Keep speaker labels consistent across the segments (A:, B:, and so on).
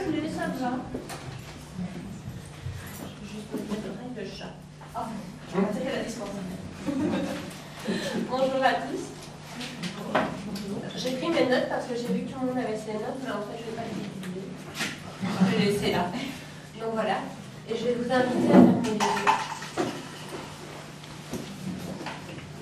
A: collé, ça va. Je vais juste me mettre l'oreille de chat. Oh, c'est la distance. Bonjour à tous. J'ai pris mes notes parce que j'ai vu que tout le monde avait ses notes, mais en fait, je ne vais pas les utiliser. Je vais les laisser là. Donc voilà. Et je vais vous inviter à fermer les yeux.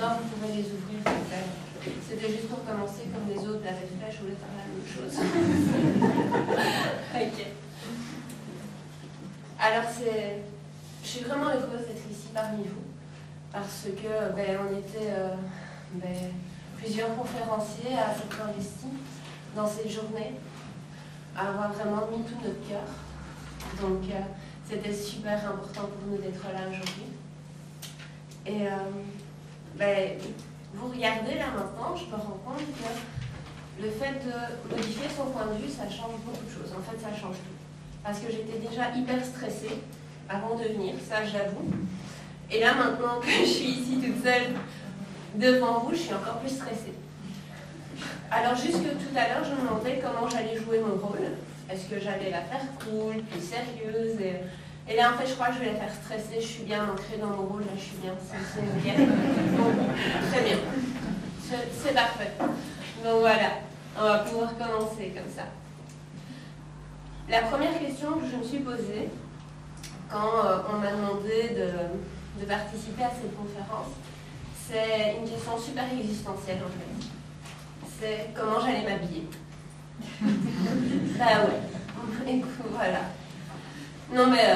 A: Non, vous pouvez les ouvrir. C'était juste pour commencer comme les autres l'avaient fait. Je voulais faire la même chose. Ok. Alors, je suis vraiment heureuse d'être ici parmi vous. Parce que on était plusieurs conférenciers à s'être investis dans cette journée, à avoir vraiment mis tout notre cœur. Donc, c'était super important pour nous d'être là aujourd'hui. Et vous regardez là maintenant, je me rends compte que le fait de modifier son point de vue, ça change beaucoup de choses. En fait, ça change tout. Parce que j'étais déjà hyper stressée avant de venir, ça j'avoue. Et là, maintenant que je suis ici toute seule devant vous, je suis encore plus stressée. Alors, jusque tout à l'heure, je me demandais comment j'allais jouer mon rôle. Est-ce que j'allais la faire cool, plus sérieuse et là, en fait, je crois que je vais la faire stresser. Je suis bien ancrée dans mon rôle, là, je suis bien. C'est nickel. Donc, très bien. C'est parfait. Donc, voilà. On va pouvoir commencer comme ça. La première question que je me suis posée quand on m'a demandé de participer à cette conférence, c'est une question super existentielle en fait. C'est comment j'allais m'habiller. Bah ouais. Écoute, voilà. Non mais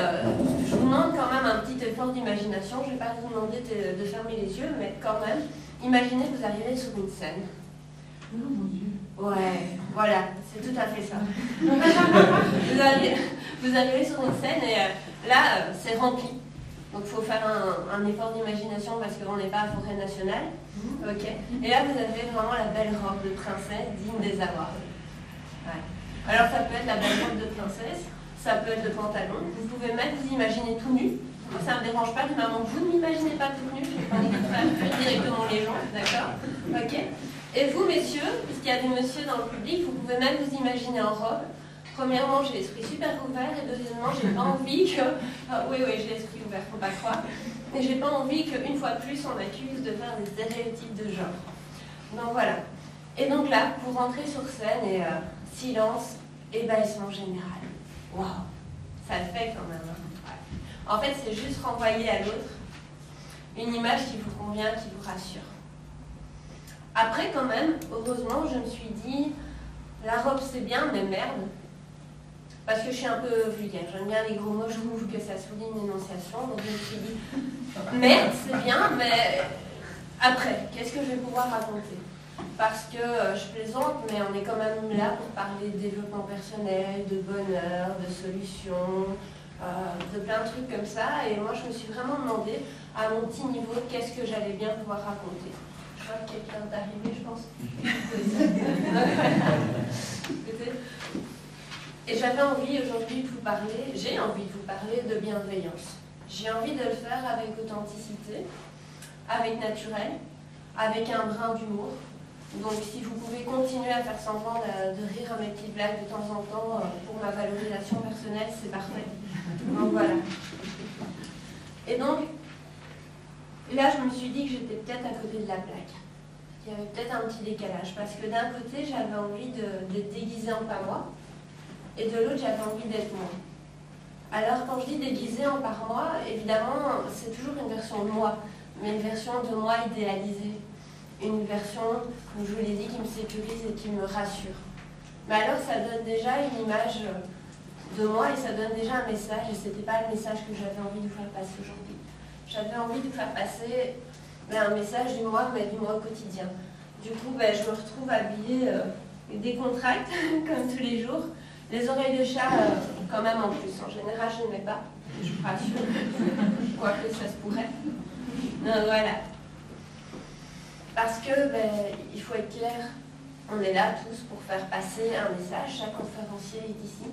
A: je vous demande quand même un petit effort d'imagination. Je ne vais pas vous demander de fermer les yeux, mais quand même, imaginez que vous arrivez sur une scène.
B: Oh mon Dieu.
A: Ouais, voilà, c'est tout à fait ça. vous arrivez sur une scène et là, c'est rempli. Donc il faut faire un effort d'imagination parce qu'on n'est pas à Forêt Nationale. Ok. Et là, vous avez vraiment la belle robe de princesse digne des awards. Ouais. Alors ça peut être la belle robe de princesse, ça peut être le pantalon. Vous pouvez même vous imaginer tout nu. Moi, ça ne me dérange pas du moment que vous ne m'imaginez pas tout nu. Je vais pas faire directement les gens, d'accord? Ok. Et vous, messieurs, puisqu'il y a des messieurs dans le public, vous pouvez même vous imaginer en robe. Premièrement, j'ai l'esprit super ouvert, et deuxièmement, j'ai pas envie que... oui, j'ai l'esprit ouvert, faut pas croire. Et j'ai pas envie qu'une fois de plus, on m'accuse de faire des stéréotypes de genre. Donc voilà. Et donc là, vous rentrez sur scène et silence, ébahissement général. Waouh, ça le fait quand même. Hein. Ouais. En fait, c'est juste renvoyer à l'autre une image qui vous convient, qui vous rassure. Après, quand même, heureusement, je me suis dit, la robe c'est bien, mais merde. Parce que je suis un peu vulgaire, j'aime bien les gros mots, je trouve que ça souligne l'énonciation. Donc je me suis dit, merde, c'est bien, mais après, qu'est-ce que je vais pouvoir raconter? Parce que je plaisante, mais on est quand même là pour parler de développement personnel, de bonheur, de solutions, de plein de trucs comme ça. Et moi, je me suis vraiment demandé, à mon petit niveau, qu'est-ce que j'allais bien pouvoir raconter. Je vois que quelqu'un est arrivé, je pense. Et j'avais envie aujourd'hui de vous parler, j'ai envie de vous parler de bienveillance. J'ai envie de le faire avec authenticité, avec naturel, avec un brin d'humour. Donc si vous pouvez continuer à faire semblant de rire à mes petites blagues de temps en temps pour ma valorisation personnelle, c'est parfait. Donc voilà. Et donc, là je me suis dit que j'étais peut-être à côté de la plaque. Il y avait peut-être un petit décalage, parce que d'un côté j'avais envie d'être déguisée en pas moi, et de l'autre, j'avais envie d'être moi. Alors, quand je dis déguisé en par moi, évidemment, c'est toujours une version de moi, mais une version de moi idéalisée. Une version, comme je vous l'ai dit, qui me sécurise et qui me rassure. Mais alors, ça donne déjà une image de moi et ça donne déjà un message, et ce n'était pas le message que j'avais envie de vous faire passer aujourd'hui. J'avais envie de vous faire passer un message du moi, mais du moi au quotidien. Du coup, je me retrouve habillée décontracte, comme tous les jours. Les oreilles de chat, quand même en plus. En général, je ne mets pas. Je vous rassure. Quoique ça se pourrait. Donc voilà. Parce que, il faut être clair. On est là tous pour faire passer un message. Chaque conférencier est ici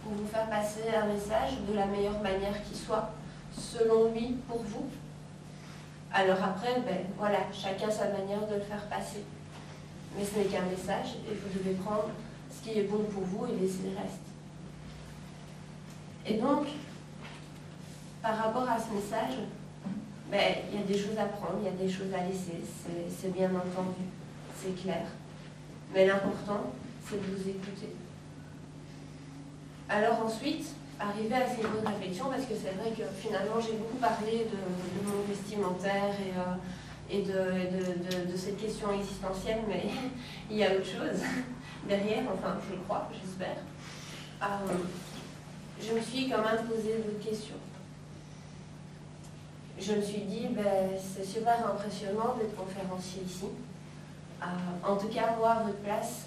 A: pour vous faire passer un message de la meilleure manière qui soit, selon lui, pour vous. Alors après, voilà, chacun sa manière de le faire passer. Mais ce n'est qu'un message et vous devez prendre ce qui est bon pour vous et laisser le reste. Et donc, par rapport à ce message, ben, il y a des choses à prendre, il y a des choses à laisser, c'est bien entendu, c'est clair. Mais l'important, c'est de vous écouter. Alors ensuite, arriver à ce niveau de réflexion, parce que c'est vrai que finalement j'ai beaucoup parlé de mon vestimentaire et de cette question existentielle, mais il y a autre chose derrière, enfin je crois, j'espère. Je me suis quand même posé d'autres questions. Je me suis dit, ben, c'est super impressionnant d'être conférencier ici. En tout cas, moi, à votre place,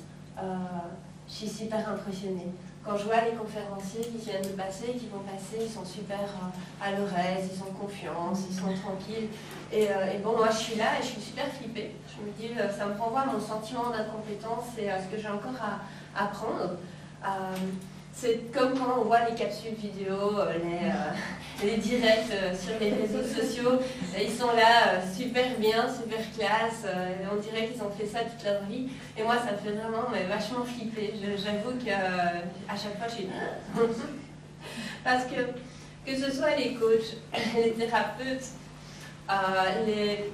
A: je suis super impressionnée. Quand je vois les conférenciers qui viennent de passer, qui vont passer, ils sont super à leur aise, ils ont confiance, ils sont tranquilles. Et bon, moi je suis là et je suis super flippée. Je me dis, ça me renvoie à mon sentiment d'incompétence et à ce que j'ai encore à apprendre. C'est comme quand on voit les capsules vidéo, les directs sur les réseaux sociaux, ils sont là super bien, super classe, on dirait qu'ils ont fait ça toute leur vie. Et moi, ça me fait vraiment vachement flipper. J'avoue qu'à chaque fois, je suis... Parce que ce soit les coachs, les thérapeutes, les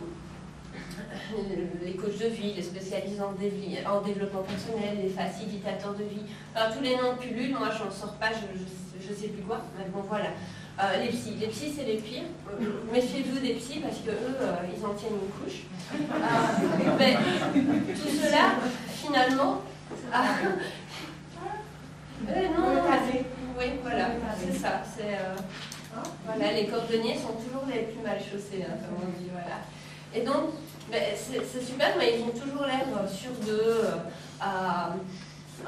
A: coachs de vie, les spécialistes en développement personnel, les facilitateurs de vie, enfin, tous les noms pullulent, moi je n'en sors pas, je sais plus quoi, mais bon voilà. Les psys c'est les pires, méfiez-vous des psys parce que eux, ils en tiennent une couche. Mais tout cela, finalement... non, oui, voilà, c'est ça. Voilà, les cordonniers sont toujours les plus mal chaussés, hein, comme on dit, voilà. Et donc, c'est super, mais ils ont toujours l'air sûrs d'eux,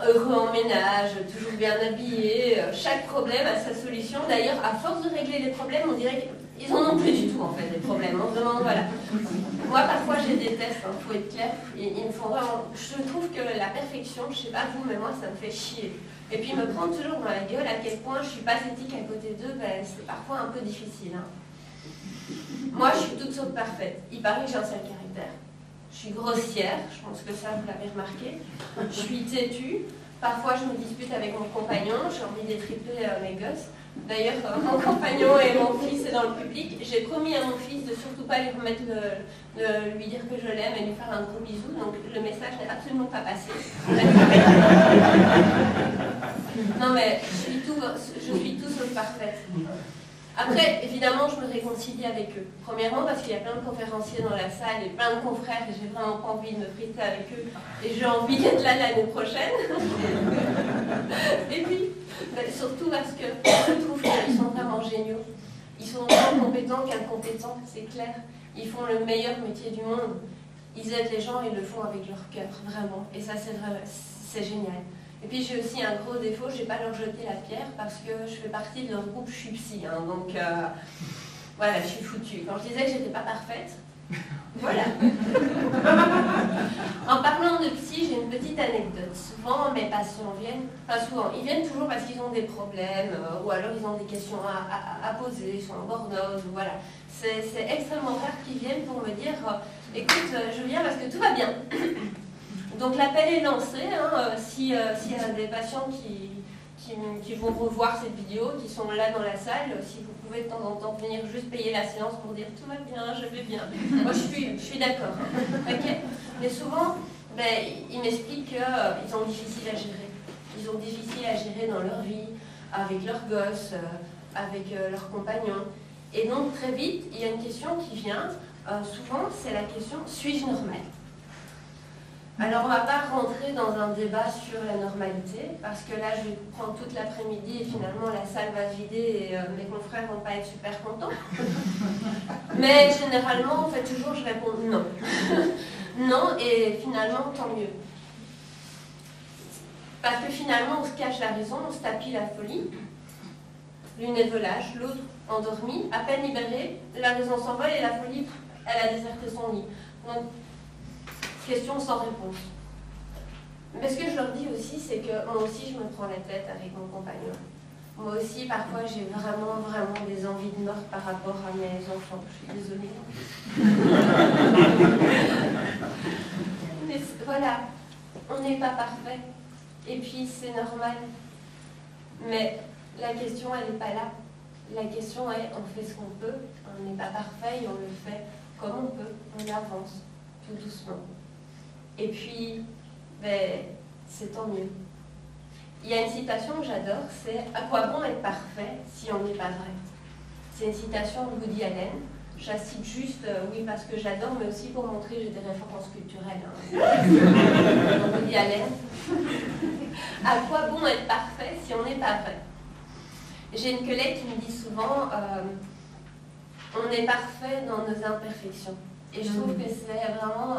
A: heureux en ménage, toujours bien habillés. Chaque problème a sa solution. D'ailleurs, à force de régler les problèmes, on dirait qu'ils n'en ont plus du tout, en fait, des problèmes. On se demande, voilà. Moi, parfois, je les déteste, il faut être clair. Ils me font vraiment... Je trouve que la perfection, je ne sais pas vous, mais moi, ça me fait chier. Et puis, me prendre toujours dans la gueule à quel point je suis pathétique à côté d'eux, c'est parfois un peu difficile. Hein. Moi, je suis toute sauf parfaite. Il paraît que j'ai un sale caractère. Je suis grossière, je pense que ça, vous l'avez remarqué. Je suis têtue. Parfois, je me dispute avec mon compagnon. J'ai envie d'étriper mes gosses. D'ailleurs, mon compagnon et mon fils est dans le public. J'ai promis à mon fils de surtout pas lui remettre de lui dire que je l'aime et lui faire un gros bisou. Donc, le message n'est absolument pas passé. Non, mais je suis tout sauf parfaite. Après, évidemment, je me réconcilie avec eux. Premièrement, parce qu'il y a plein de conférenciers dans la salle et plein de confrères et j'ai vraiment pas envie de me friter avec eux et j'ai envie d'être là l'année prochaine. Et puis, surtout parce que je trouve qu'ils sont vraiment géniaux. Ils sont autant compétents qu'incompétents, c'est clair. Ils font le meilleur métier du monde. Ils aident les gens, ils le font avec leur cœur, vraiment. Et ça, c'est génial. Et puis j'ai aussi un gros défaut, je ne vais pas leur jeter la pierre parce que je fais partie de leur groupe, je suis psy, hein, donc voilà, je suis foutue. Quand je disais que je n'étais pas parfaite, voilà. En parlant de psy, j'ai une petite anecdote. Souvent mes patients viennent, enfin souvent, ils viennent toujours parce qu'ils ont des problèmes ou alors ils ont des questions à poser, ils sont en burn-out, voilà. C'est extrêmement rare qu'ils viennent pour me dire écoute, je viens parce que tout va bien. Donc l'appel est lancé, hein, s'il y a des patients qui vont revoir cette vidéo, qui sont là dans la salle, si vous pouvez de temps en temps venir juste payer la séance pour dire tout va bien, je vais bien. Moi je suis d'accord. Okay. Mais souvent, ils m'expliquent qu'ils ont difficile à gérer. Ils ont difficile à gérer dans leur vie, avec leurs gosses, avec leurs compagnons. Et donc très vite, il y a une question qui vient, souvent c'est la question, suis-je normale ? Alors, on ne va pas rentrer dans un débat sur la normalité, parce que là, je vais prendre toute l'après-midi et finalement, la salle va se vider et mes confrères ne vont pas être super contents. Mais généralement, en fait, toujours, je réponds non. Non, et finalement, tant mieux. Parce que finalement, on se cache la raison, on se tapit la folie. L'une est volage, l'autre endormie, à peine libérée, la raison s'envole et la folie, elle a déserté son lit. Donc, question sans réponse. Mais ce que je leur dis aussi, c'est que moi aussi, je me prends la tête avec mon compagnon. Moi aussi, parfois, j'ai vraiment des envies de mort par rapport à mes enfants. Je suis désolée. Mais voilà, on n'est pas parfait. Et puis, c'est normal. Mais la question, elle n'est pas là. La question est, on fait ce qu'on peut, on n'est pas parfait et on le fait comme on peut, on avance tout doucement. Et puis, ben, c'est tant mieux. Il y a une citation que j'adore, c'est « À quoi bon être parfait si on n'est pas vrai ?» C'est une citation de Woody Allen. Je la cite juste, oui, parce que j'adore, mais aussi pour montrer que j'ai des références culturelles. Hein. Woody Allen. À quoi bon être parfait si on n'est pas vrai? J'ai une collègue qui me dit souvent on est parfait dans nos imperfections. Et je trouve que c'est vraiment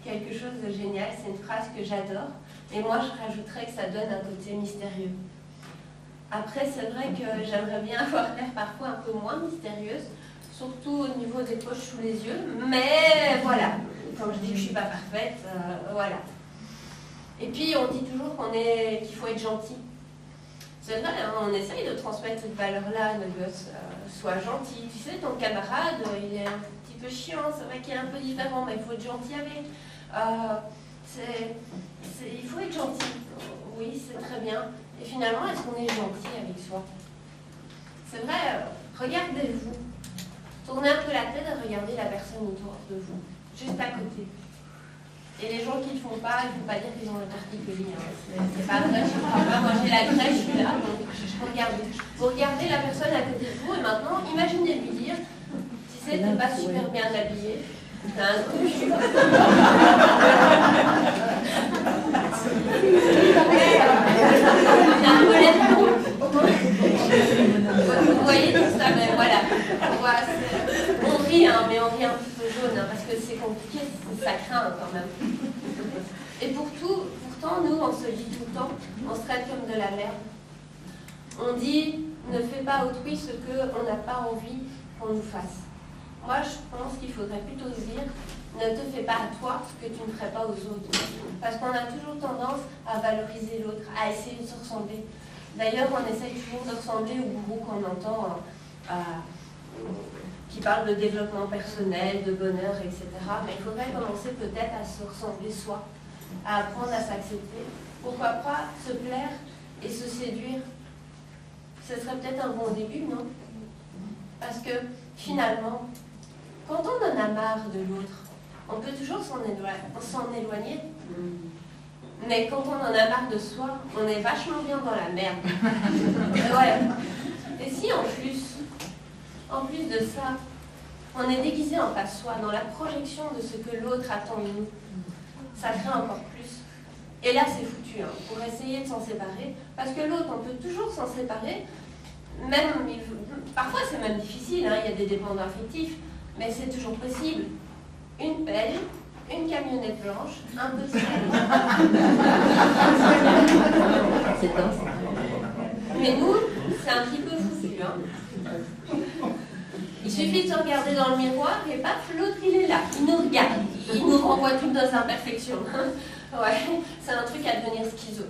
A: quelque chose de génial. C'est une phrase que j'adore. Et moi, je rajouterais que ça donne un côté mystérieux. Après, c'est vrai que j'aimerais bien avoir l'air parfois un peu moins mystérieuse, surtout au niveau des poches sous les yeux. Mais voilà, comme je dis que je ne suis pas parfaite, voilà. Et puis, on dit toujours qu'il faut être gentil. C'est vrai, hein, on essaye de transmettre cette valeur-là à nos gosses. Sois gentil. Tu sais, ton camarade, il est un petit peu chiant, c'est vrai qu'il est un peu différent, mais il faut être gentil avec. Il faut être gentil. Oui, c'est très bien. Et finalement, est-ce qu'on est gentil avec soi? C'est vrai, regardez-vous. Tournez un peu la tête et regardez la personne autour de vous, juste à côté. Et les gens qui ne le font pas, il ne faut pas dire qu'ils ont le torticolis. Hein. C'est pas vrai, je ne crois pas. Moi, j'ai la crèche, je suis là, donc regardez. Vous regardez la personne à côté de vous et maintenant, imaginez lui dire, tu sais, t'es pas super bien habillé, t'as un trou cul. T'as un mollet de peau. Vous voyez tout ça, mais voilà. On rit, hein, mais on rit un petit peu jaune, hein, parce que c'est compliqué, ça craint quand même. Et pourtant, nous, on se dit tout le temps, on se traite comme de la merde. On dit, ne fais pas autrui ce qu'on n'a pas envie qu'on nous fasse. Moi, je pense qu'il faudrait plutôt dire, ne te fais pas à toi ce que tu ne ferais pas aux autres. Parce qu'on a toujours tendance à valoriser l'autre, à essayer de se ressembler. D'ailleurs, on essaye toujours de ressembler au gourou qu'on entend qui parle de développement personnel, de bonheur, etc. Mais il faudrait commencer peut-être à se ressembler soi, à apprendre à s'accepter. Pourquoi pas se plaire et se séduire? Ce serait peut-être un bon début, non? Parce que finalement, quand on en a marre de l'autre, on peut toujours s'en éloigner. Mais quand on en a marre de soi, on est vachement bien dans la merde. Ouais. Et si en plus de ça, on est déguisé en face soi, dans la projection de ce que l'autre attend de nous, ça craint encore plus. Et là, c'est foutu, hein, pour essayer de s'en séparer. Parce que l'autre, on peut toujours s'en séparer. Parfois, c'est même difficile, hein, il y a des dépendants affectifs, mais c'est toujours possible. Une pelle, une camionnette blanche, un peu de sel. C'est dense. Mais nous, c'est un petit peu foutu, hein. Il suffit de se regarder dans le miroir et paf, l'autre il est là, il nous regarde, il nous renvoie toutes nos imperfections. Ouais, c'est un truc à devenir schizo.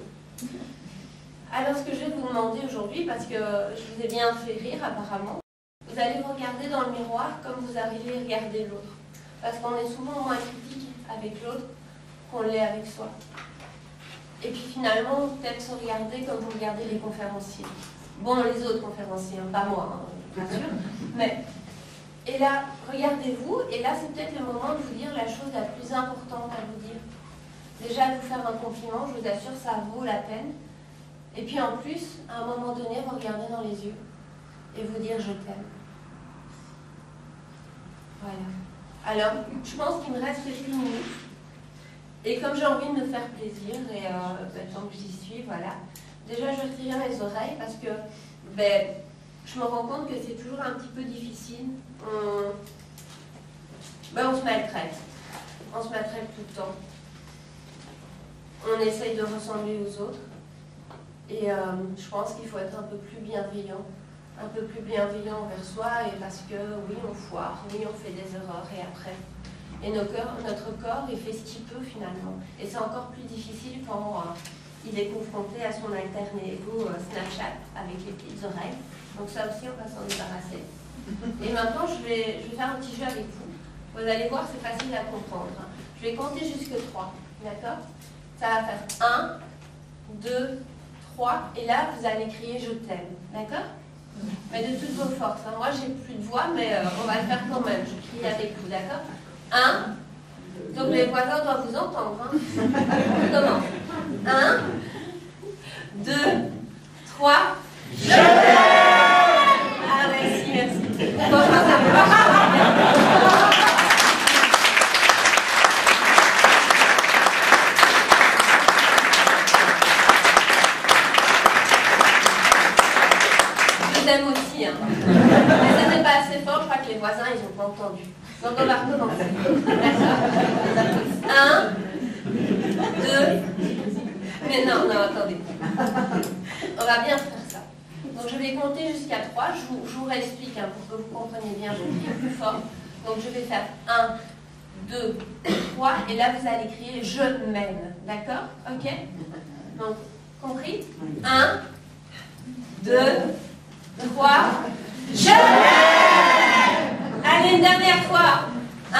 A: Alors ce que je vais vous demander aujourd'hui, parce que je vous ai bien fait rire apparemment, vous allez vous regarder dans le miroir comme vous arrivez à regarder l'autre. Parce qu'on est souvent moins critique avec l'autre qu'on l'est avec soi. Et puis finalement, peut-être se regarder comme vous regardez les conférenciers. Bon, les autres conférenciers, hein, pas moi, hein, bien sûr. Mais, et là, regardez-vous, et là, c'est peut-être le moment de vous dire la chose la plus importante à vous dire. Déjà, de vous faire un compliment, je vous assure, ça vaut la peine. Et puis en plus, à un moment donné, vous regardez dans les yeux et vous dire « je t'aime ». Voilà. Alors, je pense qu'il me reste quelques minutes. Et comme j'ai envie de me faire plaisir, et tant que j'y suis, voilà. Déjà, je retire mes oreilles parce que je me rends compte que c'est toujours un petit peu difficile. On se maltraite. On se maltraite tout le temps. On essaye de ressembler aux autres. Et je pense qu'il faut être un peu plus bienveillant envers soi, et parce que oui, on foire, oui, on fait des erreurs, et après. Et notre corps, il fait ce qu'il peut finalement. Et c'est encore plus difficile quand il est confronté à son alter ego Snapchat avec les petites oreilles. Donc ça aussi, on va s'en débarrasser. Et maintenant, je vais faire un petit jeu avec vous. Vous allez voir, c'est facile à comprendre. Je vais compter jusque 3, d'accord? Ça va faire 1, 2, 3, et là, vous allez crier « je t'aime ». D'accord? Mais de toutes vos forces. Hein. Moi, j'ai plus de voix, mais on va le faire quand même. Je crie avec vous, d'accord? 1. Donc les voisins doivent vous entendre. Hein. On commence. 1, 2, 3. Je t'aime! Ah, merci, merci. Franchement, ça me marche. Je t'aime aussi. Hein. Mais ça n'est pas assez fort, je crois que les voisins, ils n'ont pas entendu. Donc on va recommencer. D'accord? 1, 2. Mais non, attendez. On va bien faire ça. Donc je vais compter jusqu'à 3. Je vous réexplique hein, pour que vous compreniez bien. Je crie plus fort. Donc je vais faire 1, 2, 3. Et là, vous allez crier « je m'aime ». D'accord? Ok? Donc, compris? 1, 2, 3. Je m'aime! Allez, une dernière fois. 1,